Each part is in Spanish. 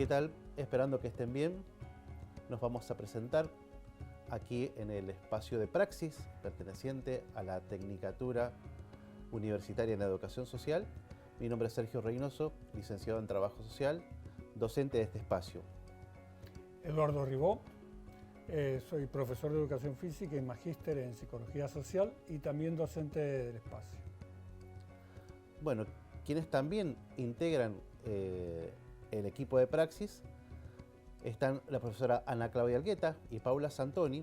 tal? Esperando que estén bien, nos vamos a presentar aquí en el espacio de Praxis, perteneciente a la Tecnicatura Universitaria en Educación Social. Mi nombre es Sergio Reynoso, licenciado en Trabajo Social, docente de este espacio. Eduardo Ribó, soy profesor de Educación Física y magíster en Psicología Social y también docente del espacio. Bueno, quienes también integran el equipo de Praxis están la profesora Ana Claudia Algueta y Paula Santoni,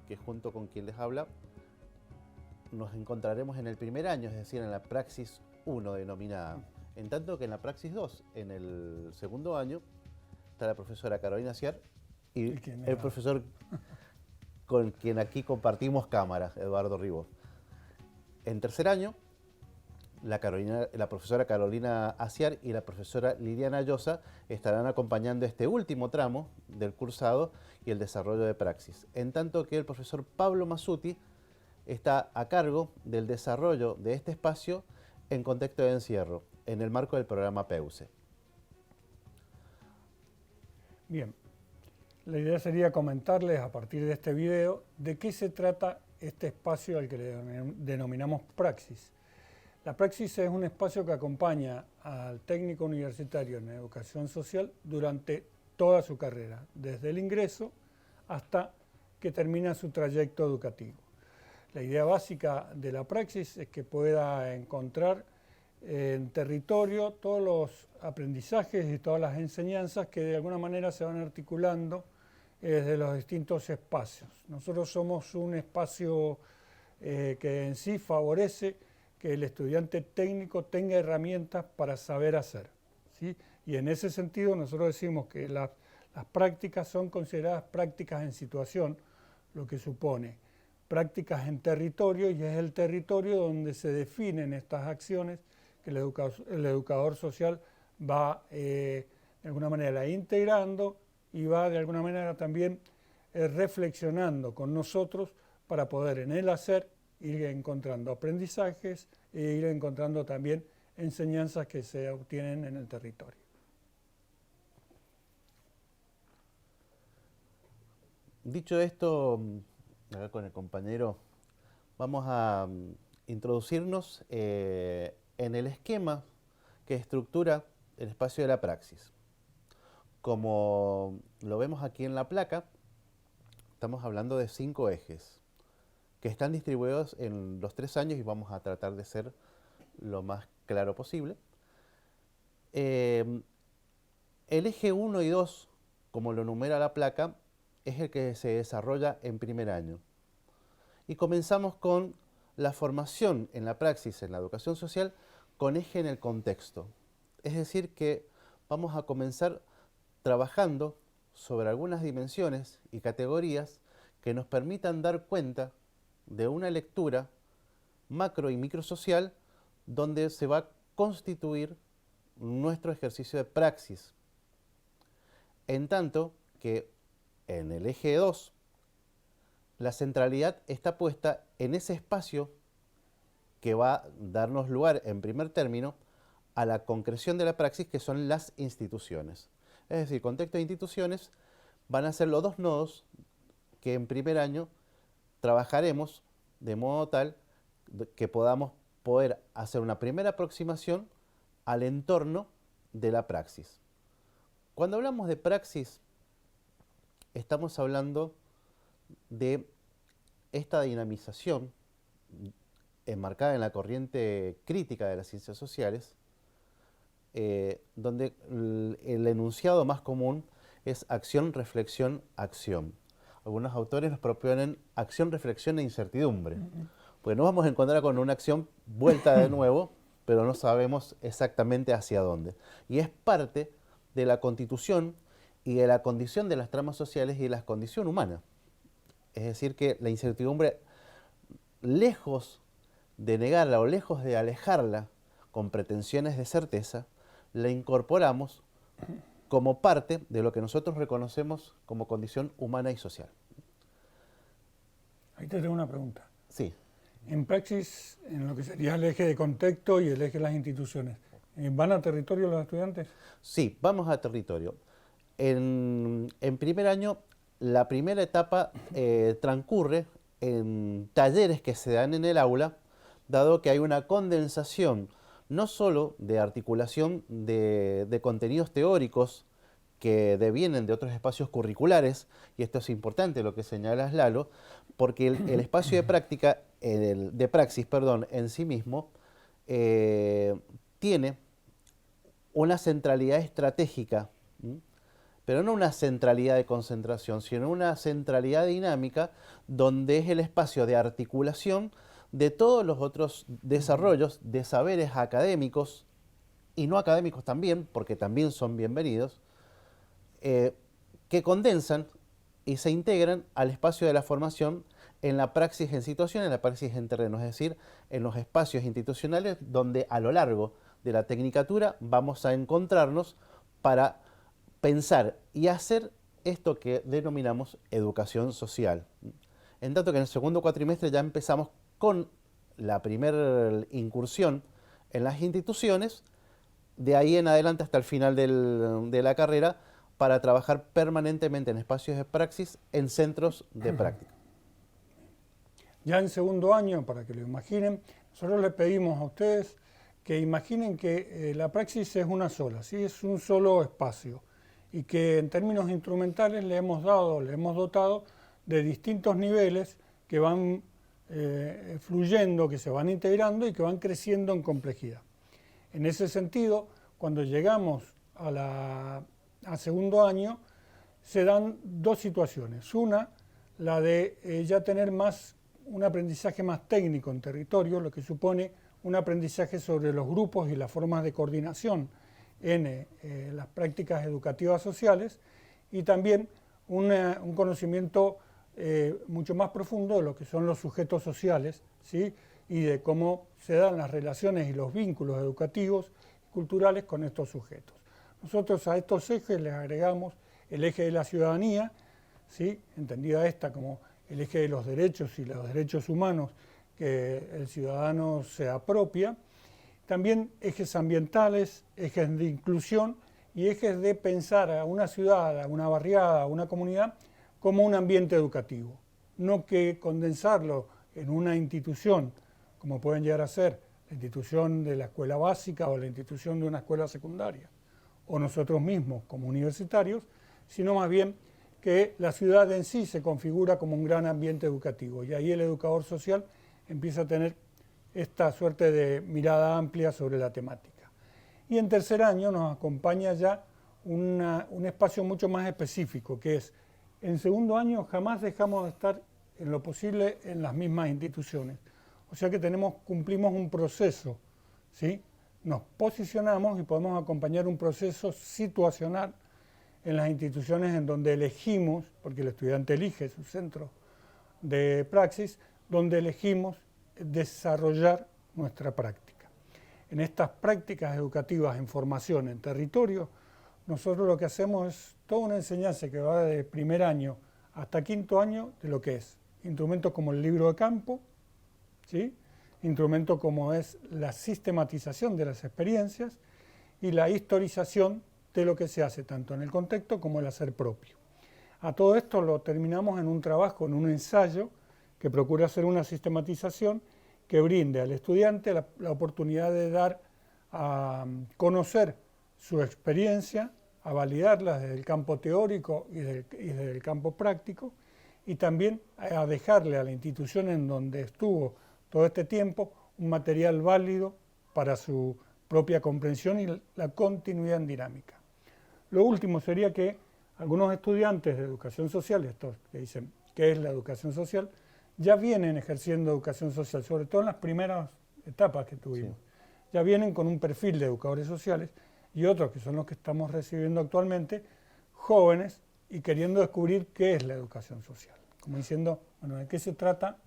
que junto con quien les habla nos encontraremos en el primer año, es decir, en la Praxis 1 denominada. En tanto que en la Praxis 2, en el segundo año, está la profesora Carolina Aciar y el profesor con quien aquí compartimos cámara, Eduardo Ribó. En tercer año, la profesora Carolina Aciar y la profesora Liliana Llosa estarán acompañando este último tramo del cursado y el desarrollo de Praxis. En tanto que el profesor Pablo Masuti está a cargo del desarrollo de este espacio en contexto de encierro, en el marco del programa PEUCE. Bien, la idea sería comentarles a partir de este video de qué se trata este espacio al que le denominamos Praxis. La Praxis es un espacio que acompaña al técnico universitario en educación social durante toda su carrera, desde el ingreso hasta que termina su trayecto educativo. La idea básica de la Praxis es que pueda encontrar en territorio todos los aprendizajes y todas las enseñanzas que de alguna manera se van articulando desde los distintos espacios. Nosotros somos un espacio que en sí favorece que el estudiante técnico tenga herramientas para saber hacer, ¿sí? Y en ese sentido nosotros decimos que las prácticas son consideradas prácticas en situación, lo que supone prácticas en territorio, y es el territorio donde se definen estas acciones que el educador social va de alguna manera integrando y va de alguna manera también reflexionando con nosotros para poder en el hacer ir encontrando aprendizajes e ir encontrando también enseñanzas que se obtienen en el territorio. Dicho esto, acá con el compañero, vamos a introducirnos en el esquema que estructura el espacio de la Praxis. Como lo vemos aquí en la placa, estamos hablando de 5 ejes que están distribuidos en los 3 años y vamos a tratar de ser lo más claro posible. El eje 1 y 2, como lo numera la placa, es el que se desarrolla en primer año. Y comenzamos con la formación en la praxis, en la educación social, con eje en el contexto. Es decir, que vamos a comenzar trabajando sobre algunas dimensiones y categorías que nos permitan dar cuenta de una lectura macro y microsocial donde se va a constituir nuestro ejercicio de praxis. En tanto que en el eje 2, la centralidad está puesta en ese espacio que va a darnos lugar en primer término a la concreción de la praxis, que son las instituciones. Es decir, contexto de instituciones van a ser los 2 nodos que en primer año trabajaremos de modo tal que podamos poder hacer una primera aproximación al entorno de la praxis. Cuando hablamos de praxis, estamos hablando de esta dinamización enmarcada en la corriente crítica de las ciencias sociales, donde el enunciado más común es acción, reflexión, acción. Algunos autores nos proponen acción, reflexión e incertidumbre. Pues nos vamos a encontrar con una acción vuelta de nuevo, pero no sabemos exactamente hacia dónde. Y es parte de la constitución y de la condición de las tramas sociales y de la condición humana. Es decir, que la incertidumbre, lejos de negarla o lejos de alejarla con pretensiones de certeza, la incorporamos como parte de lo que nosotros reconocemos como condición humana y social. Ahí te tengo una pregunta. Sí. En praxis, en lo que sería el eje de contexto y el eje de las instituciones, ¿van a territorio los estudiantes? Sí, vamos a territorio. En primer año, la primera etapa transcurre en talleres que se dan en el aula, dado que hay una condensación no solo de articulación de contenidos teóricos que devienen de otros espacios curriculares, y esto es importante lo que señala Lalo, porque el espacio de práctica, de praxis, perdón, en sí mismo, tiene una centralidad estratégica, ¿m? Pero no una centralidad de concentración, sino una centralidad dinámica donde es el espacio de articulación de todos los otros desarrollos de saberes académicos y no académicos también, porque también son bienvenidos, que condensan y se integran al espacio de la formación en la praxis en situación, en la praxis en terreno, es decir, en los espacios institucionales donde a lo largo de la tecnicatura vamos a encontrarnos para pensar y hacer esto que denominamos educación social. En tanto que en el segundo cuatrimestre ya empezamos con la primera incursión en las instituciones, de ahí en adelante hasta el final de la carrera, para trabajar permanentemente en espacios de praxis en centros de práctica. Ya en segundo año, para que lo imaginen, nosotros le pedimos a ustedes que imaginen que la praxis es una sola, ¿sí? Es un solo espacio, y que en términos instrumentales le hemos dotado de distintos niveles que van fluyendo, que se van integrando y que van creciendo en complejidad. En ese sentido, cuando llegamos a segundo año, se dan dos situaciones. Una, la de ya tener un aprendizaje más técnico en territorio, lo que supone un aprendizaje sobre los grupos y las formas de coordinación en las prácticas educativas sociales, y también un conocimiento mucho más profundo de lo que son los sujetos sociales, ¿sí? Y de cómo se dan las relaciones y los vínculos educativos y culturales con estos sujetos. Nosotros a estos ejes les agregamos el eje de la ciudadanía, ¿sí? Entendida esta como el eje de los derechos y los derechos humanos que el ciudadano se apropia. También ejes ambientales, ejes de inclusión y ejes de pensar a una ciudad, a una barriada, a una comunidad como un ambiente educativo. No que condensarlo en una institución, como pueden llegar a ser la institución de la escuela básica o la institución de una escuela secundaria, o nosotros mismos como universitarios, sino más bien que la ciudad en sí se configura como un gran ambiente educativo, y ahí el educador social empieza a tener esta suerte de mirada amplia sobre la temática. Y en tercer año nos acompaña ya un espacio mucho más específico, que es, en segundo año jamás dejamos de estar en lo posible en las mismas instituciones. O sea que cumplimos un proceso, ¿sí? Nos posicionamos y podemos acompañar un proceso situacional en las instituciones en donde elegimos, porque el estudiante elige su centro de praxis, donde elegimos desarrollar nuestra práctica. En estas prácticas educativas en formación en territorio, nosotros lo que hacemos es toda una enseñanza que va de primer año hasta quinto año de lo que es instrumentos como el libro de campo, ¿sí? Instrumentos como es la sistematización de las experiencias y la historización de lo que se hace tanto en el contexto como el hacer propio. A todo esto lo terminamos en un trabajo, en un ensayo que procura hacer una sistematización que brinde al estudiante la oportunidad de dar a conocer su experiencia, a validarla desde el campo teórico y desde el campo práctico, y también a dejarle a la institución en donde estuvo todo este tiempo un material válido para su propia comprensión y la continuidad en dinámica. Lo último sería que algunos estudiantes de educación social, estos que dicen ¿qué es la educación social?, ya vienen ejerciendo educación social, sobre todo en las primeras etapas que tuvimos. Sí. Ya vienen con un perfil de educadores sociales, y otros que son los que estamos recibiendo actualmente, jóvenes y queriendo descubrir qué es la educación social. Como diciendo, bueno, ¿de qué se trata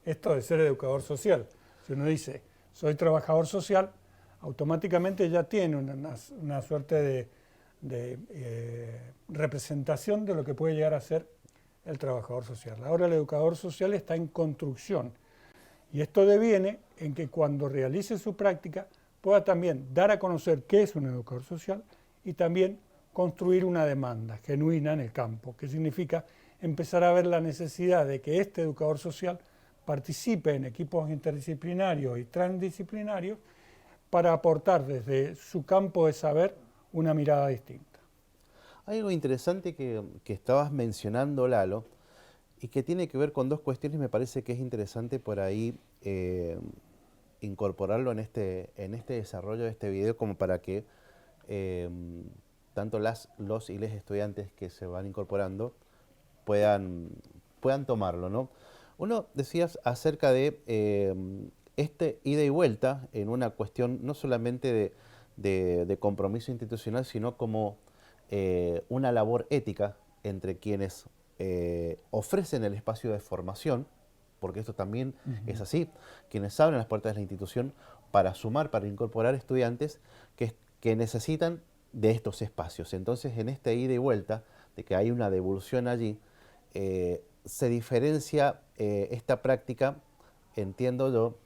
esto de ser educador social? Si uno dice, soy trabajador social, automáticamente ya tiene una suerte de representación de lo que puede llegar a ser el trabajador social. Ahora el educador social está en construcción, y esto deviene en que cuando realice su práctica pueda también dar a conocer qué es un educador social y también construir una demanda genuina en el campo, que significa empezar a ver la necesidad de que este educador social participe en equipos interdisciplinarios y transdisciplinarios para aportar desde su campo de saber una mirada distinta. Hay algo interesante que estabas mencionando, Lalo, y que tiene que ver con dos cuestiones. Me parece que es interesante por ahí incorporarlo en este desarrollo de este video, como para que tanto los y les estudiantes que se van incorporando puedan tomarlo, ¿no? Uno, decías acerca de este ida y vuelta en una cuestión no solamente de compromiso institucional, sino como una labor ética entre quienes ofrecen el espacio de formación, porque esto también es así, quienes abren las puertas de la institución para sumar, para incorporar estudiantes que necesitan de estos espacios. Entonces, en este ida y vuelta, de que hay una devolución allí, se diferencia esta práctica, entiendo yo,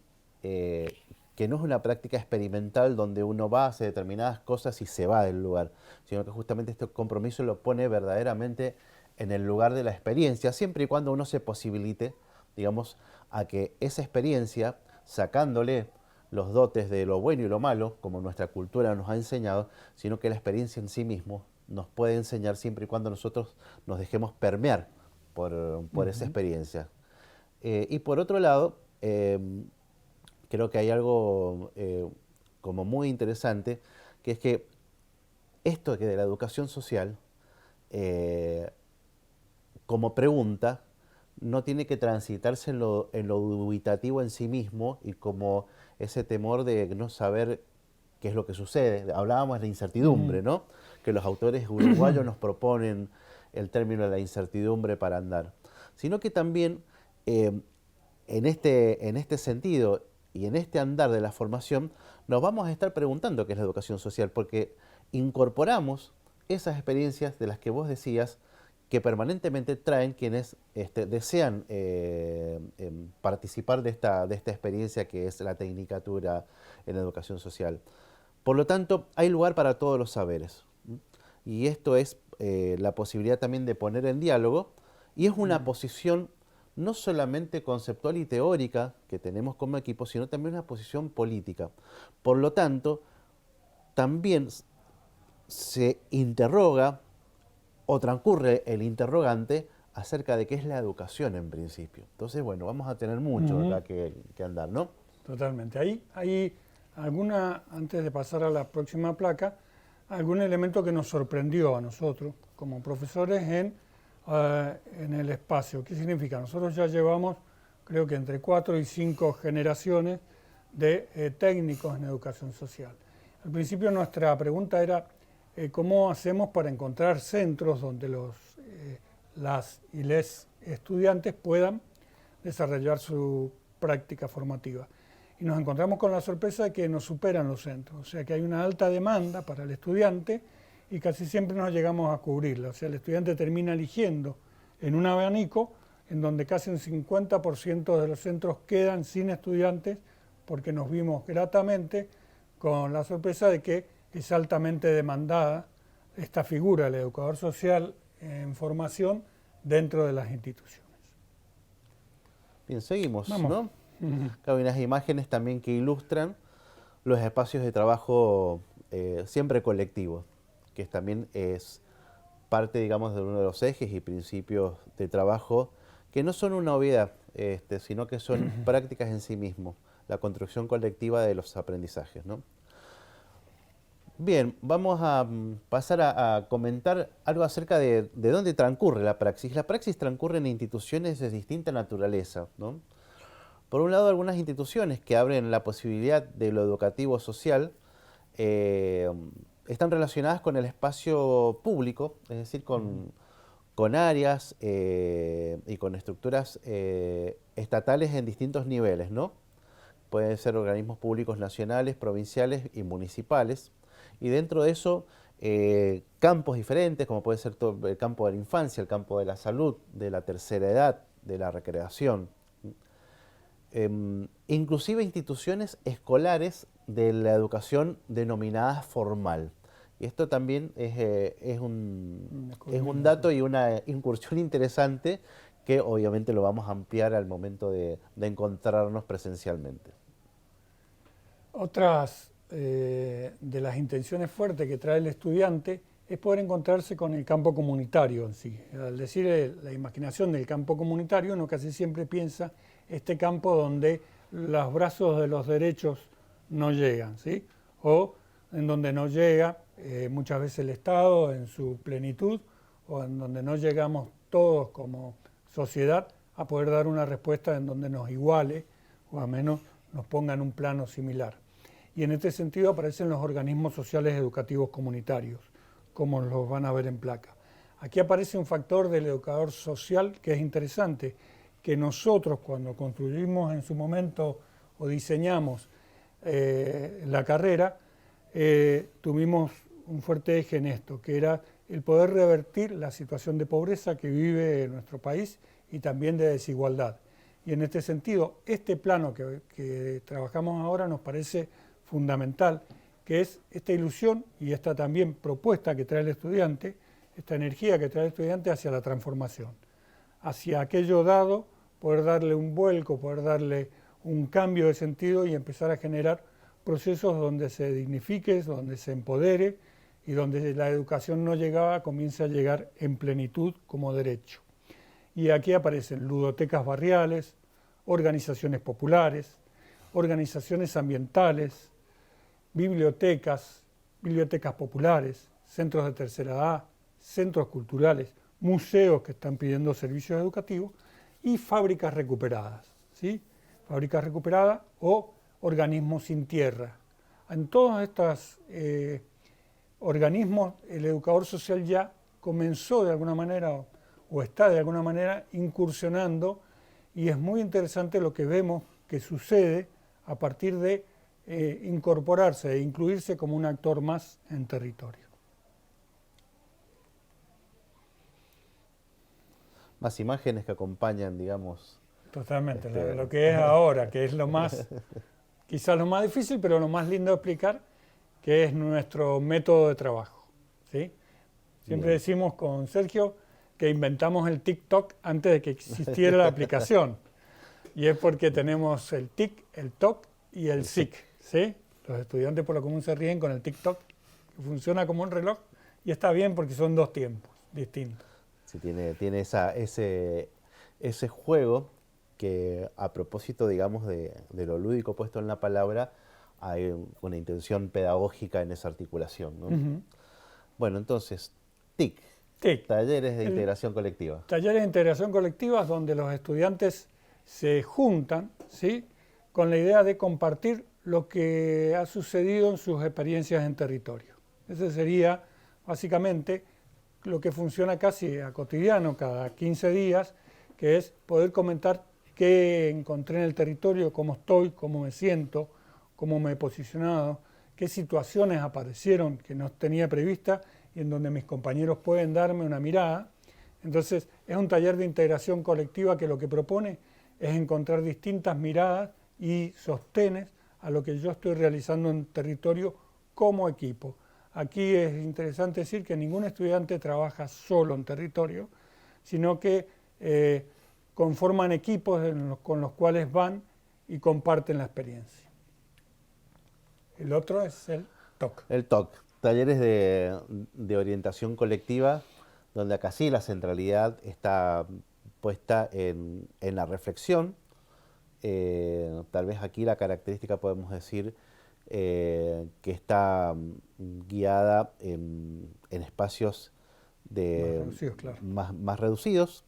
que no es una práctica experimental donde uno va, hace determinadas cosas y se va del lugar, sino que justamente este compromiso lo pone verdaderamente en el lugar de la experiencia, siempre y cuando uno se posibilite, digamos, a que esa experiencia, sacándole los dotes de lo bueno y lo malo, como nuestra cultura nos ha enseñado, sino que la experiencia en sí mismo nos puede enseñar siempre y cuando nosotros nos dejemos permear por esa experiencia. Y por otro lado, creo que hay algo como muy interesante, que es que esto que de la educación social, como pregunta, no tiene que transitarse en lo dubitativo en sí mismo y como ese temor de no saber qué es lo que sucede. Hablábamos de la incertidumbre, ¿no? Que los autores uruguayos nos proponen el término de la incertidumbre para andar. Sino que también en este sentido y en este andar de la formación nos vamos a estar preguntando qué es la educación social, porque incorporamos esas experiencias de las que vos decías, que permanentemente traen quienes desean participar de esta experiencia que es la tecnicatura en educación social. Por lo tanto, hay lugar para todos los saberes. Y esto es la posibilidad también de poner en diálogo, y es una posición no solamente conceptual y teórica que tenemos como equipo, sino también una posición política. Por lo tanto, también se interroga o transcurre el interrogante acerca de qué es la educación en principio. Entonces, bueno, vamos a tener mucho acá que andar, ¿no? Totalmente. Hay alguna, antes de pasar a la próxima placa, algún elemento que nos sorprendió a nosotros como profesores en el espacio. ¿Qué significa? Nosotros ya llevamos, creo que entre 4 y 5 generaciones de técnicos en educación social. Al principio nuestra pregunta era cómo hacemos para encontrar centros donde las y les estudiantes puedan desarrollar su práctica formativa. Y nos encontramos con la sorpresa de que nos superan los centros, o sea que hay una alta demanda para el estudiante y casi siempre no llegamos a cubrirla. O sea, el estudiante termina eligiendo en un abanico en donde casi un 50% de los centros quedan sin estudiantes porque nos vimos gratamente con la sorpresa de que es altamente demandada esta figura del educador social en formación dentro de las instituciones. Bien, seguimos, Vamos. ¿no? Claro, hay unas imágenes también que ilustran los espacios de trabajo siempre colectivos, que también es parte, digamos, de uno de los ejes y principios de trabajo que no son una obviedad, sino que son prácticas en sí mismos, la construcción colectiva de los aprendizajes, ¿no? Bien, vamos a pasar a comentar algo acerca de dónde transcurre la praxis. La praxis transcurre en instituciones de distinta naturaleza, ¿no? Por un lado, algunas instituciones que abren la posibilidad de lo educativo social están relacionadas con el espacio público, es decir, con áreas y con estructuras estatales en distintos niveles, ¿no? Pueden ser organismos públicos nacionales, provinciales y municipales. Y dentro de eso, campos diferentes, como puede ser todo el campo de la infancia, el campo de la salud, de la tercera edad, de la recreación. Inclusive instituciones escolares de la educación denominada formal, Y esto también es descubrimiento, un dato y una incursión interesante que obviamente lo vamos a ampliar al momento de encontrarnos presencialmente. Otras de las intenciones fuertes que trae el estudiante es poder encontrarse con el campo comunitario en sí. Al decir la imaginación del campo comunitario, uno casi siempre piensa este campo donde los brazos de los derechos no llegan, ¿sí? O en donde no llega muchas veces el Estado en su plenitud, o en donde no llegamos todos como sociedad a poder dar una respuesta en donde nos iguale o al menos nos ponga en un plano similar. Y en este sentido aparecen los organismos sociales educativos comunitarios, como los van a ver en placa. Aquí aparece un factor del educador social que es interesante, que nosotros cuando construimos en su momento o diseñamos la carrera, tuvimos un fuerte eje en esto, que era el poder revertir la situación de pobreza que vive nuestro país y también de desigualdad. Y en este sentido, este plano que trabajamos ahora nos parece fundamental, que es esta ilusión y esta también propuesta que trae el estudiante, esta energía que trae el estudiante hacia la transformación, hacia aquello dado, poder darle un vuelco, poder darle un cambio de sentido y empezar a generar procesos donde se dignifique, donde se empodere y donde la educación no llegaba, comience a llegar en plenitud como derecho. Y aquí aparecen ludotecas barriales, organizaciones populares, organizaciones ambientales, bibliotecas, bibliotecas populares, centros de tercera edad, centros culturales, museos que están pidiendo servicios educativos y fábricas recuperadas, ¿sí? Fábricas recuperadas o organismos sin tierra. En todos estos organismos el educador social ya comenzó de alguna manera o está de alguna manera incursionando y es muy interesante lo que vemos que sucede a partir de incorporarse e incluirse como un actor más en territorio. Más imágenes que acompañan, digamos. Totalmente, lo que es ahora, que es lo más, quizás lo más difícil, pero lo más lindo de explicar, que es nuestro método de trabajo, ¿sí? Siempre Bien. decimos con Sergio que inventamos el TikTok antes de que existiera la aplicación. Y es porque tenemos el TIC, el TOC y el SIC, ¿sí? Los estudiantes por lo común se ríen con el TikTok, que funciona como un reloj, y está bien porque son dos tiempos distintos. Sí, tiene ese juego que a propósito, digamos, de lo lúdico puesto en la palabra, hay una intención pedagógica en esa articulación, ¿no? Bueno, entonces, TIC, TIC, talleres de integración colectiva. talleres de integración colectiva donde los estudiantes se juntan, ¿sí?, con la idea de compartir lo que ha sucedido en sus experiencias en territorio. Ese sería básicamente lo que funciona casi a cotidiano, cada 15 días, que es poder comentar qué encontré en el territorio, cómo estoy, cómo me siento, cómo me he posicionado, qué situaciones aparecieron que no tenía prevista y en donde mis compañeros pueden darme una mirada. Entonces, es un taller de integración colectiva que lo que propone es encontrar distintas miradas y sostenes a lo que yo estoy realizando en territorio como equipo. Aquí es interesante decir que ningún estudiante trabaja solo en territorio, sino que conforman equipos con los cuales van y comparten la experiencia. El otro es el TOC. El TOC, talleres de orientación colectiva, donde acá sí la centralidad está puesta en la reflexión. Tal vez aquí la característica podemos decir que está guiada en espacios más reducidos,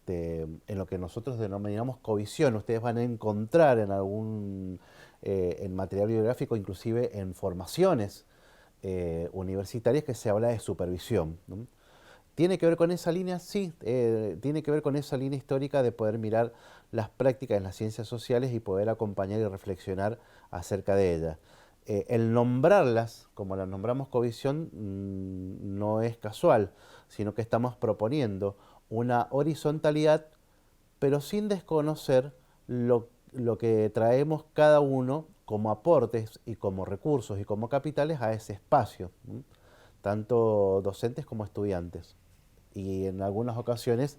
en lo que nosotros denominamos covisión. Ustedes van a encontrar en material bibliográfico, inclusive en formaciones universitarias, que se habla de supervisión, ¿no? ¿Tiene que ver con esa línea? Sí, tiene que ver con esa línea histórica de poder mirar las prácticas en las ciencias sociales y poder acompañar y reflexionar acerca de ellas. El nombrarlas, como las nombramos covisión, no es casual, sino que estamos proponiendo una horizontalidad, pero sin desconocer lo que traemos cada uno como aportes y como recursos y como capitales a ese espacio, ¿no? tanto docentes como estudiantes. Y en algunas ocasiones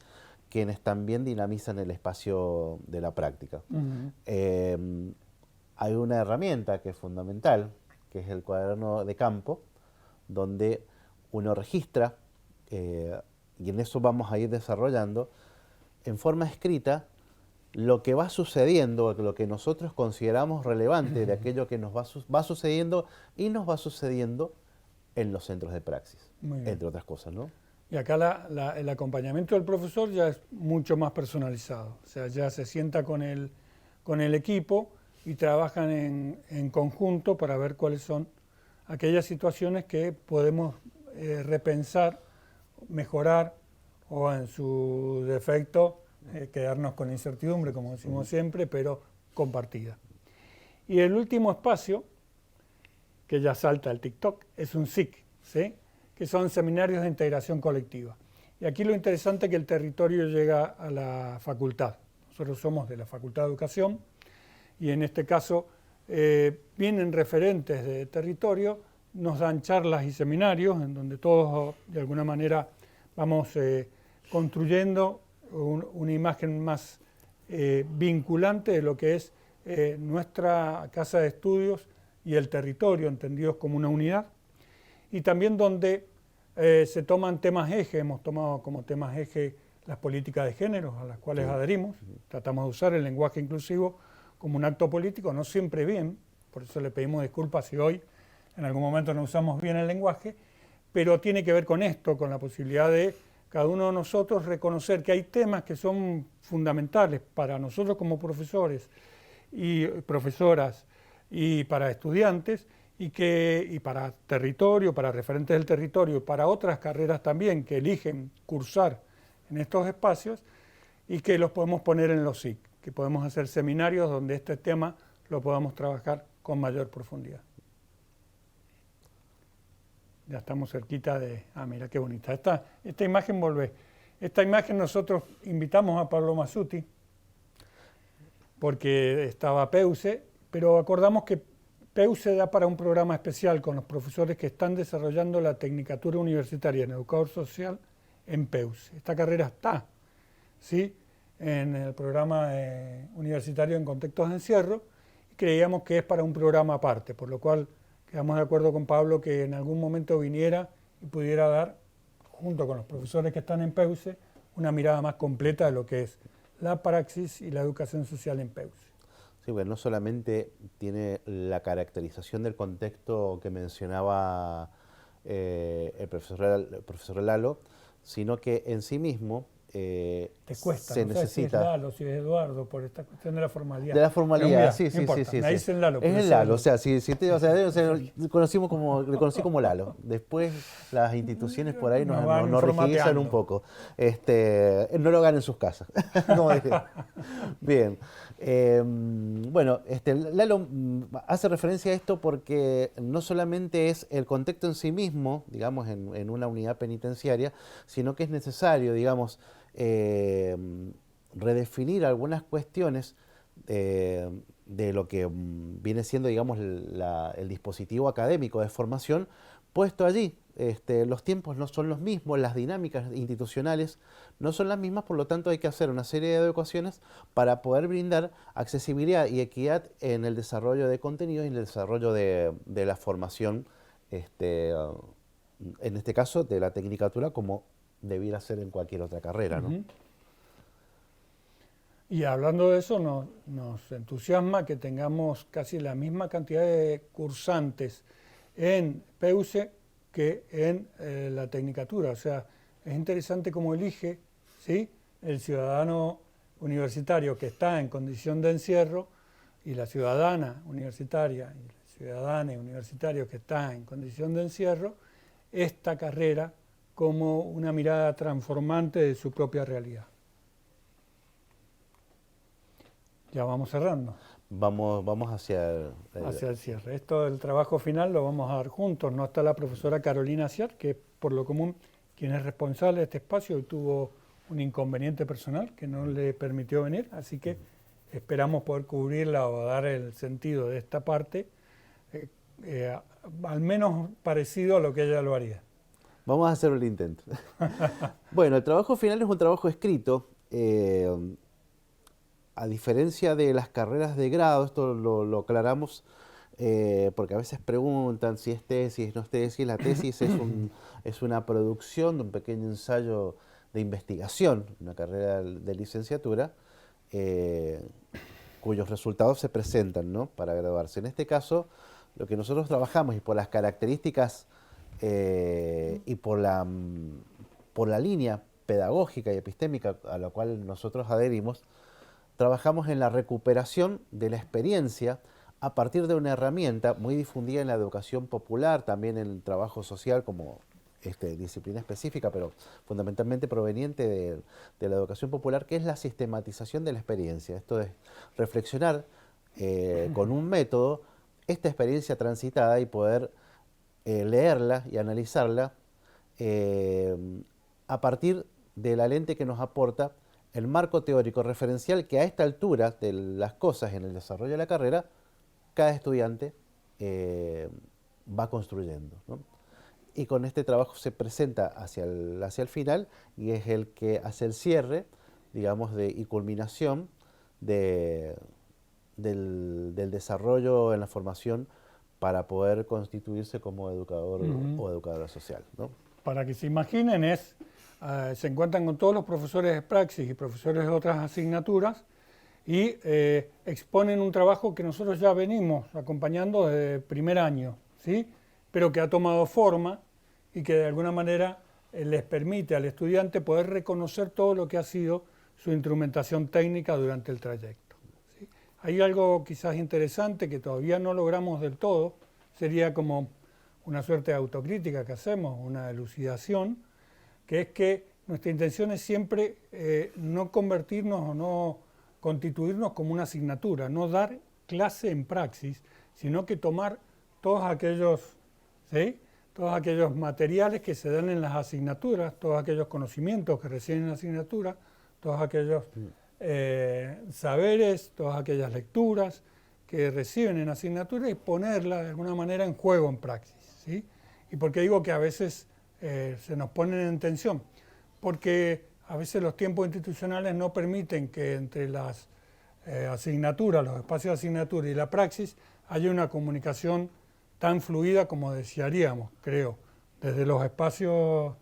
quienes también dinamizan el espacio de la práctica. Hay una herramienta que es fundamental, que es el cuaderno de campo, donde uno registra, y en eso vamos a ir desarrollando, en forma escrita, lo que va sucediendo, lo que nosotros consideramos relevante de aquello que nos va sucediendo y nos va sucediendo en los centros de praxis, entre otras cosas, ¿no? Y acá el acompañamiento del profesor ya es mucho más personalizado, o sea, ya se sienta con el equipo y trabajan en conjunto para ver cuáles son aquellas situaciones que podemos repensar, mejorar o en su defecto quedarnos con incertidumbre, como decimos siempre, pero compartida. Y el último espacio, que ya salta el TikTok, es un SIC, ¿sí? Que son seminarios de integración colectiva. Y aquí lo interesante es que el territorio llega a la facultad. Nosotros somos de la Facultad de Educación y en este caso vienen referentes de territorio, nos dan charlas y seminarios en donde todos de alguna manera vamos construyendo una imagen más vinculante de lo que es nuestra casa de estudios y el territorio, entendidos como una unidad, y también donde se toman temas eje. Hemos tomado como temas eje las políticas de género a las cuales adherimos, tratamos de usar el lenguaje inclusivo como un acto político, no siempre bien, por eso le pedimos disculpas si hoy en algún momento no usamos bien el lenguaje, pero tiene que ver con esto, con la posibilidad de cada uno de nosotros reconocer que hay temas que son fundamentales para nosotros como profesores y profesoras y para estudiantes y para territorio, para referentes del territorio y para otras carreras también que eligen cursar en estos espacios y que los podemos poner en los SIC, que podemos hacer seminarios donde este tema lo podamos trabajar con mayor profundidad. Ya estamos cerquita de... Ah, mira qué bonita. Esta imagen volvé. Esta imagen nosotros invitamos a Pablo Mazzuti porque estaba PEUCE, pero acordamos que PEUCE da para un programa especial con los profesores que están desarrollando la Tecnicatura Universitaria en Educador Social en PEUCE. Esta carrera está, ¿sí?, en el programa universitario en contextos de encierro y creíamos que es para un programa aparte, por lo cual quedamos de acuerdo con Pablo que en algún momento viniera y pudiera dar, junto con los profesores que están en PEUCE, una mirada más completa de lo que es la praxis y la educación social en PEUCE. Sí, bueno, no solamente tiene la caracterización del contexto que mencionaba el profesor Lalo, sino que en sí mismo te cuesta, se no necesita... sé si es Lalo, si es Eduardo, por esta cuestión de la formalidad. De la formalidad, mira, sí, no sí, importa, sí. me dicen Lalo. Es el Lalo, o sea, le conocí como Lalo. Después las instituciones por ahí nos rigidizan un poco. No lo hagan en sus casas. Bien. Bueno, Lalo hace referencia a esto porque no solamente es el contexto en sí mismo, digamos, en una unidad penitenciaria, sino que es necesario, digamos, redefinir algunas cuestiones de lo que viene siendo, digamos, el dispositivo académico de formación puesto allí. Los tiempos no son los mismos, las dinámicas institucionales no son las mismas, por lo tanto hay que hacer una serie de adecuaciones para poder brindar accesibilidad y equidad en el desarrollo de contenidos y en el desarrollo de la formación, en este caso de la tecnicatura, como debiera ser en cualquier otra carrera, ¿no? Y hablando de eso, nos entusiasma que tengamos casi la misma cantidad de cursantes en PEUCE que en la tecnicatura. O sea, es interesante cómo elige, ¿sí?, el ciudadano universitario que está en condición de encierro y la ciudadana universitaria y el ciudadano universitario que está en condición de encierro, esta carrera como una mirada transformante de su propia realidad. Ya vamos cerrando. Vamos hacia el cierre. Esto del trabajo final lo vamos a dar juntos. No está la profesora Carolina Ciar, que por lo común quien es responsable de este espacio y tuvo un inconveniente personal que no le permitió venir, así que esperamos poder cubrirla o dar el sentido de esta parte, al menos parecido a lo que ella lo haría. Vamos a hacer el intento. Bueno, el trabajo final es un trabajo escrito. A diferencia de las carreras de grado, esto lo aclaramos porque a veces preguntan si es tesis, no es tesis. La tesis es una producción de un pequeño ensayo de investigación, una carrera de licenciatura, cuyos resultados se presentan, ¿no?, para graduarse. En este caso, lo que nosotros trabajamos, y por las características y por la línea pedagógica y epistémica a la cual nosotros adherimos, trabajamos en la recuperación de la experiencia a partir de una herramienta muy difundida en la educación popular, también en el trabajo social como disciplina específica, pero fundamentalmente proveniente de la educación popular, que es la sistematización de la experiencia. Esto es reflexionar con un método esta experiencia transitada y poder leerla y analizarla a partir de la lente que nos aporta el marco teórico referencial que a esta altura de las cosas en el desarrollo de la carrera, cada estudiante va construyendo, ¿no? Y con este trabajo se presenta hacia el final y es el que hace el cierre, digamos, y culminación del desarrollo en la formación para poder constituirse como educador o educadora social, ¿no? Para que se imaginen, se encuentran con todos los profesores de praxis y profesores de otras asignaturas y exponen un trabajo que nosotros ya venimos acompañando desde primer año, ¿sí?, pero que ha tomado forma y que de alguna manera les permite al estudiante poder reconocer todo lo que ha sido su instrumentación técnica durante el trayecto, ¿sí? Hay algo quizás interesante que todavía no logramos del todo, sería como una suerte de autocrítica que hacemos, una elucidación, que es que nuestra intención es siempre no convertirnos o no constituirnos como una asignatura, no dar clase en praxis, sino que tomar todos aquellos, ¿sí?, todos aquellos materiales que se dan en las asignaturas, todos aquellos conocimientos que reciben en la asignatura, todos aquellos saberes, todas aquellas lecturas que reciben en asignatura y ponerla de alguna manera en juego en praxis, ¿sí? ¿Y por qué digo que a veces se nos ponen en tensión? Porque a veces los tiempos institucionales no permiten que entre las asignaturas, los espacios de asignatura y la praxis haya una comunicación tan fluida como desearíamos, creo, desde los espacios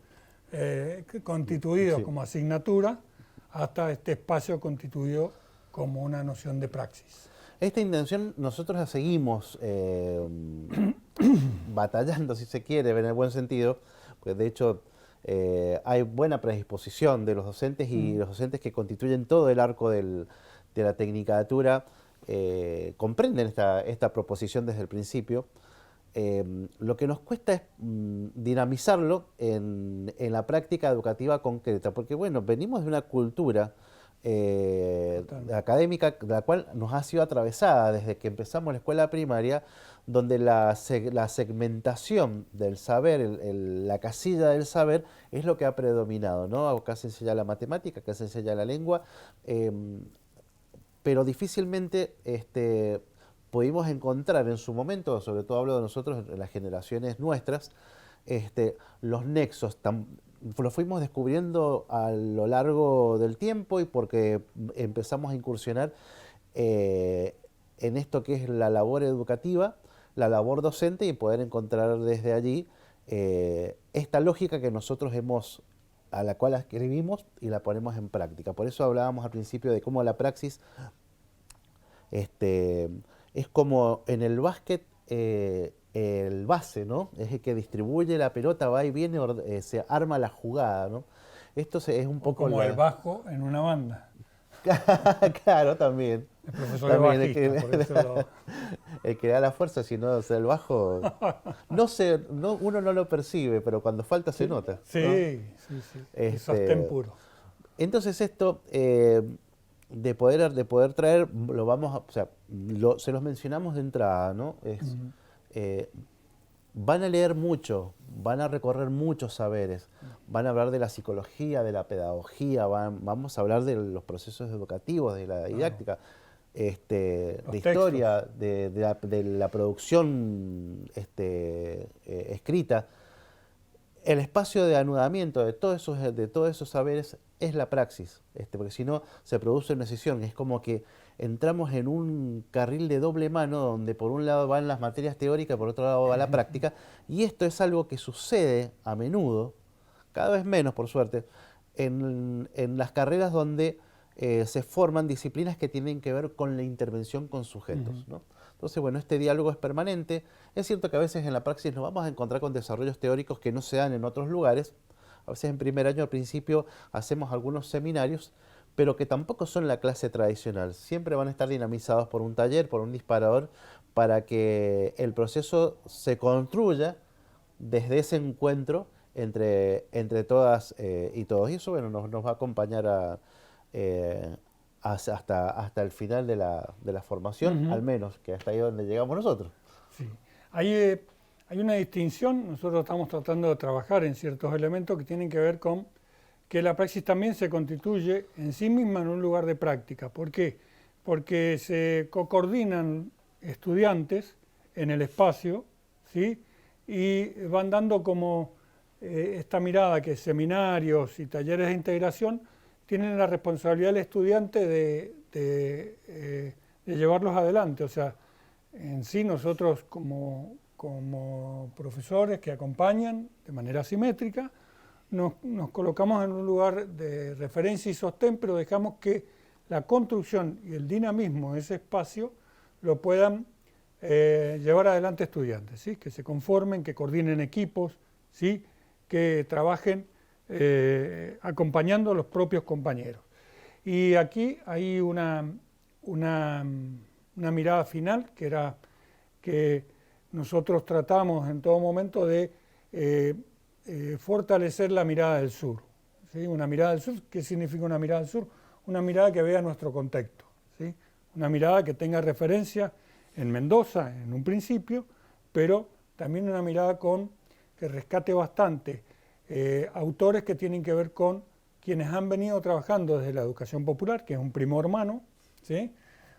constituidos como asignatura hasta este espacio constituido como una noción de praxis. Esta intención nosotros la seguimos batallando, si se quiere, en el buen sentido, pues de hecho hay buena predisposición de los docentes y los docentes que constituyen todo el arco de la tecnicatura comprenden esta proposición desde el principio. Lo que nos cuesta es dinamizarlo en la práctica educativa concreta, porque bueno, venimos de una cultura académica de la cual nos ha sido atravesada desde que empezamos la escuela primaria, donde la segmentación del saber, la casilla del saber, es lo que ha predominado, ¿no? Acá se enseña la matemática, acá se enseña la lengua, pero difícilmente pudimos encontrar en su momento, sobre todo hablo de nosotros, en las generaciones nuestras, los nexos, los fuimos descubriendo a lo largo del tiempo y porque empezamos a incursionar en esto que es la labor educativa, la labor docente y poder encontrar desde allí esta lógica que nosotros a la cual escribimos y la ponemos en práctica. Por eso hablábamos al principio de cómo la praxis es como en el básquet el base, ¿no? Es el que distribuye la pelota, va y viene, se arma la jugada, ¿no? Esto es un poco como el bajo en una banda. Claro, también. El profesor También es bajista, por eso el que da la fuerza, si no, o sea, el bajo, uno no lo percibe, pero cuando falta se nota, sí, ¿no? sí. El sostén puro. Entonces esto de poder traer, se los mencionamos de entrada, ¿no? Van a leer mucho, van a recorrer muchos saberes, van a hablar de la psicología, de la pedagogía, vamos a hablar de los procesos educativos, de la didáctica, de historia, de la producción escrita. el espacio de anudamiento de todos esos saberes es la praxis, porque si no se produce una escisión. Es como que entramos en un carril de doble mano donde por un lado van las materias teóricas, por otro lado va la práctica, y esto es algo que sucede a menudo, cada vez menos por suerte, en las carreras donde se forman disciplinas que tienen que ver con la intervención con sujetos, ¿no? Entonces, bueno, este diálogo es permanente. Es cierto que a veces en la praxis nos vamos a encontrar con desarrollos teóricos que no se dan en otros lugares. A veces en primer año al principio hacemos algunos seminarios, pero que tampoco son la clase tradicional. Siempre van a estar dinamizados por un taller, por un disparador, para que el proceso se construya desde ese encuentro entre todas y todos. Y eso, bueno, nos va a acompañar eh, hasta el final de la formación, al menos, que hasta ahí donde llegamos nosotros. Sí. Hay una distinción, nosotros estamos tratando de trabajar en ciertos elementos que tienen que ver con que la praxis también se constituye en sí misma en un lugar de práctica. ¿Por qué? Porque se coordinan estudiantes en el espacio, ¿sí? Y van dando como esta mirada que seminarios y talleres de integración tienen la responsabilidad del estudiante de llevarlos adelante. O sea, en sí nosotros como profesores que acompañan de manera simétrica, nos colocamos en un lugar de referencia y sostén, pero dejamos que la construcción y el dinamismo de ese espacio lo puedan llevar adelante estudiantes, ¿sí? Que se conformen, que coordinen equipos, ¿sí? Que trabajen acompañando a los propios compañeros. Y aquí hay una mirada final, que era que nosotros tratamos en todo momento de fortalecer la mirada del sur. ¿Sí? Una mirada del sur, ¿qué significa una mirada del sur? Una mirada que vea nuestro contexto, ¿sí? Una mirada que tenga referencia en Mendoza en un principio, pero también una mirada que rescate bastante autores que tienen que ver con quienes han venido trabajando desde la educación popular, que es un primo hermano, ¿sí?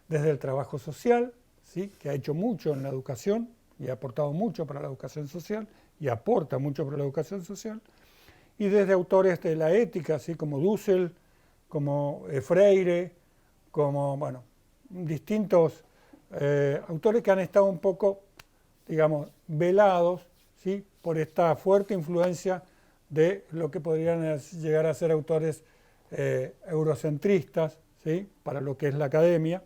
Desde el trabajo social, ¿sí? Que ha hecho mucho en la educación y ha aportado mucho para la educación social y aporta mucho para la educación social, y desde autores de la ética, así como Dussel, como Freire, como, bueno, distintos autores que han estado un poco, digamos, velados, ¿sí? Por esta fuerte influencia de lo que podrían llegar a ser autores eurocentristas, ¿sí? Para lo que es la academia,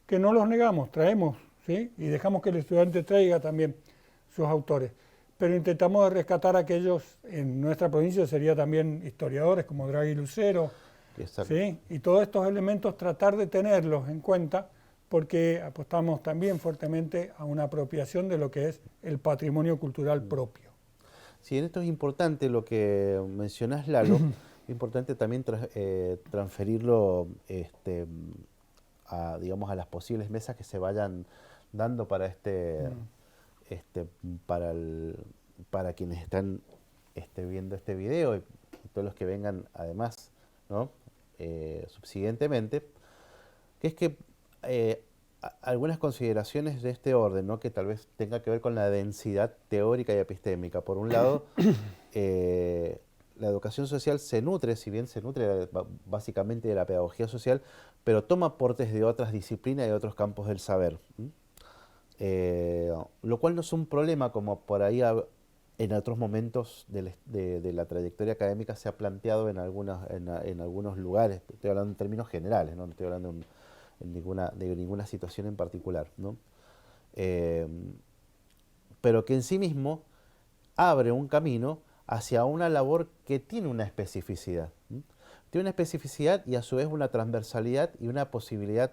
que no los negamos, traemos, ¿sí? Y dejamos que el estudiante traiga también sus autores. Pero intentamos rescatar aquellos, en nuestra provincia sería también historiadores como Draghi Lucero, ¿sí? Y todos estos elementos tratar de tenerlos en cuenta, porque apostamos también fuertemente a una apropiación de lo que es el patrimonio cultural propio. Sí, en esto es importante lo que mencionás, Lalo, es importante también transferirlo digamos, a las posibles mesas que se vayan dando para para quienes están viendo este video y todos los que vengan además, ¿no? Subsiguientemente, que es que algunas consideraciones de este orden, ¿no? Que tal vez tenga que ver con la densidad teórica y epistémica. Por un lado, la educación social se nutre, si bien se nutre básicamente de la pedagogía social, pero toma aportes de otras disciplinas y de otros campos del saber. Lo cual no es un problema como por ahí en otros momentos de la trayectoria académica se ha planteado en algunos lugares. Estoy hablando en términos generales, no estoy hablando de ninguna situación en particular, ¿no? Pero que en sí mismo abre un camino hacia una labor que tiene una especificidad. Tiene una especificidad y a su vez una transversalidad y una posibilidad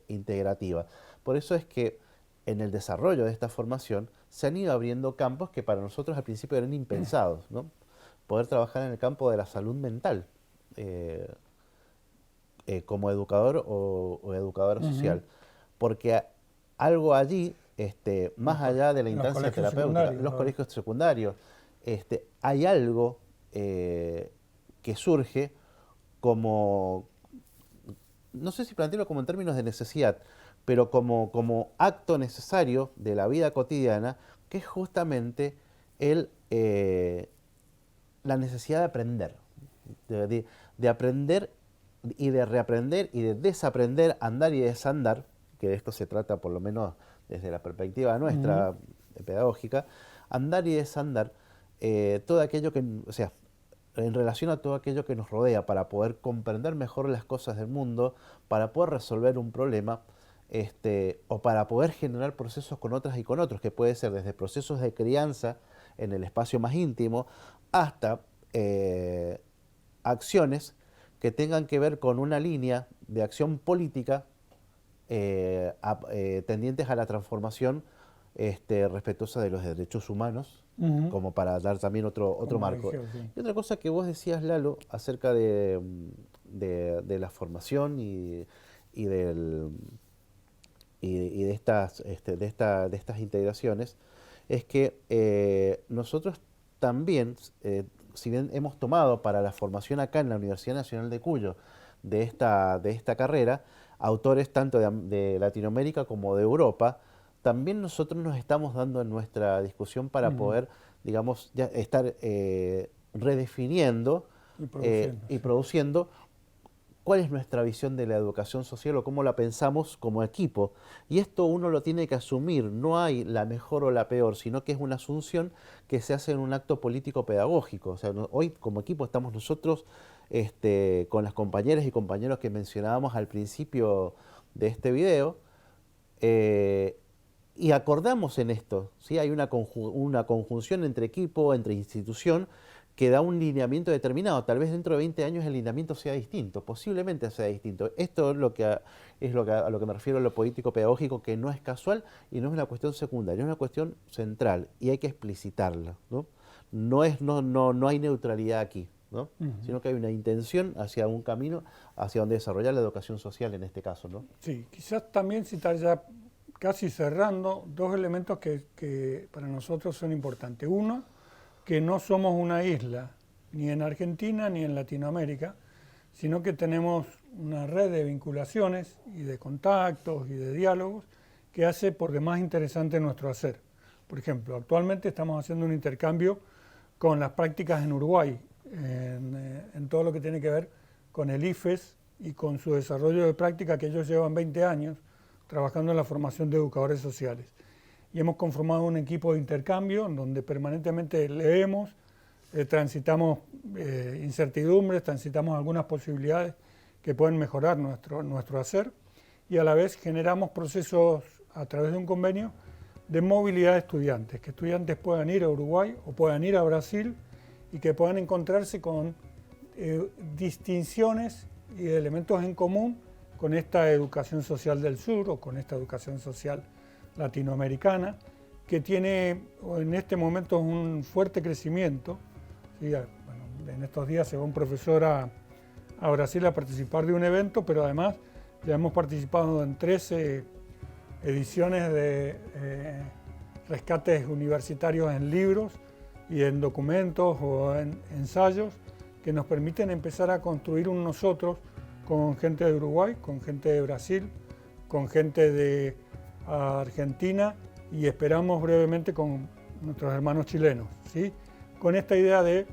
integrativa. Por eso es que en el desarrollo de esta formación se han ido abriendo campos que para nosotros al principio eran impensados, ¿no? Poder trabajar en el campo de la salud mental como educador o educadora social, porque algo allí, más allá de la instancia terapéutica, los colegios secundarios, hay algo que surge como, no sé si plantearlo como en términos de necesidad, pero como acto necesario de la vida cotidiana, que es justamente el la necesidad de aprender, de aprender y de reaprender y de desaprender, andar y desandar, que de esto se trata por lo menos desde la perspectiva nuestra pedagógica, andar y desandar todo aquello que, o sea, en relación a todo aquello que nos rodea, para poder comprender mejor las cosas del mundo, para poder resolver un problema, o para poder generar procesos con otras y con otros, que puede ser desde procesos de crianza en el espacio más íntimo, hasta acciones que tengan que ver con una línea de acción política tendientes a la transformación respetuosa de los derechos humanos, como para dar también otro marco. Y otra cosa que vos decías, Lalo, acerca de la formación y de estas integraciones, es que nosotros también, si bien hemos tomado para la formación acá en la Universidad Nacional de Cuyo de esta carrera, autores tanto de Latinoamérica como de Europa, también nosotros nos estamos dando en nuestra discusión para poder, digamos, ya estar redefiniendo y produciendo cuál es nuestra visión de la educación social o cómo la pensamos como equipo. Y esto uno lo tiene que asumir, no hay la mejor o la peor, sino que es una asunción que se hace en un acto político-pedagógico. O sea, hoy como equipo estamos nosotros con las compañeras y compañeros que mencionábamos al principio de este video, y acordamos en esto, ¿sí? Hay una conjunción entre equipo, entre institución, que da un lineamiento determinado. Tal vez dentro de 20 años el lineamiento sea distinto, posiblemente sea distinto. Esto es a lo que me refiero a lo político-pedagógico, que no es casual y no es una cuestión secundaria, es una cuestión central y hay que explicitarla, ¿no? No hay neutralidad aquí, ¿no? Sino que hay una intención hacia un camino, hacia donde desarrollar la educación social en este caso, ¿no? Sí, quizás también citar ya casi cerrando dos elementos que para nosotros son importantes. Uno, que no somos una isla, ni en Argentina ni en Latinoamérica, sino que tenemos una red de vinculaciones y de contactos y de diálogos que hace por demás interesante nuestro hacer. Por ejemplo, actualmente estamos haciendo un intercambio con las prácticas en Uruguay, en todo lo que tiene que ver con el IFES y con su desarrollo de práctica, que ellos llevan 20 años trabajando en la formación de educadores sociales. Y hemos conformado un equipo de intercambio en donde permanentemente leemos, transitamos incertidumbres, transitamos algunas posibilidades que pueden mejorar nuestro hacer, y a la vez generamos procesos a través de un convenio de movilidad de estudiantes, que estudiantes puedan ir a Uruguay o puedan ir a Brasil y que puedan encontrarse con distinciones y elementos en común con esta educación social del sur o con esta educación social latinoamericana, que tiene en este momento un fuerte crecimiento. ¿Sí? Bueno, en estos días se va un profesor a Brasil a participar de un evento, pero además ya hemos participado en 13 ediciones de rescates universitarios en libros y en documentos o en ensayos que nos permiten empezar a construir un nosotros con gente de Uruguay, con gente de Brasil, con gente de Argentina y esperamos brevemente con nuestros hermanos chilenos, ¿sí? Con esta idea de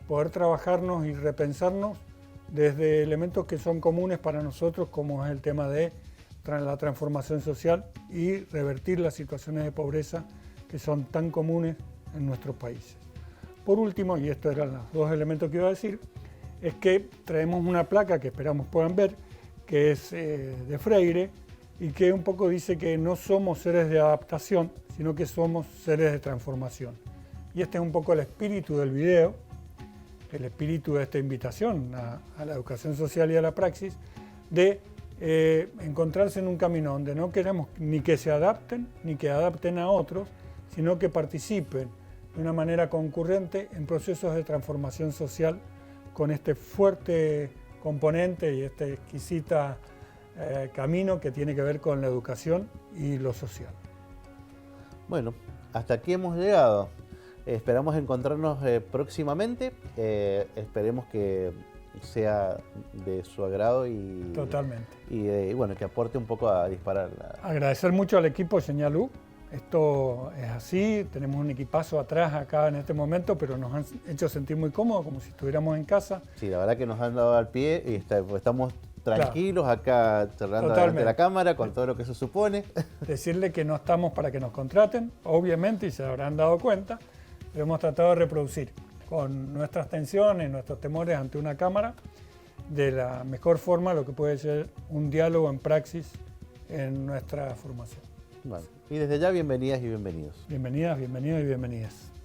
poder trabajarnos y repensarnos desde elementos que son comunes para nosotros, como es el tema de la transformación social y revertir las situaciones de pobreza que son tan comunes en nuestros países. Por último, y estos eran los dos elementos que iba a decir, es que traemos una placa que esperamos puedan ver, que es de Freire, y que un poco dice que no somos seres de adaptación, sino que somos seres de transformación. Y este es un poco el espíritu del video, el espíritu de esta invitación a la educación social y a la praxis, de encontrarse en un camino donde no queremos ni que se adapten, ni que adapten a otros, sino que participen de una manera concurrente en procesos de transformación social con este fuerte componente y este exquisita camino que tiene que ver con la educación y lo social. Bueno, hasta aquí hemos llegado. Esperamos encontrarnos próximamente. Esperemos que sea de su agrado Totalmente. Y bueno, que aporte un poco a disparar. Agradecer mucho al equipo Señalú esto es así, tenemos un equipazo atrás acá en este momento, pero nos han hecho sentir muy cómodos, como si estuviéramos en casa. Sí, la verdad que nos han dado al pie y estamos tranquilos acá charlando delante de la cámara con todo lo que eso supone. Decirle que no estamos para que nos contraten, obviamente, y se habrán dado cuenta, pero hemos tratado de reproducir con nuestras tensiones, nuestros temores ante una cámara, de la mejor forma lo que puede ser un diálogo en praxis en nuestra formación. Bueno, y desde ya bienvenidas y bienvenidos. Bienvenidas, bienvenidos y bienvenidas.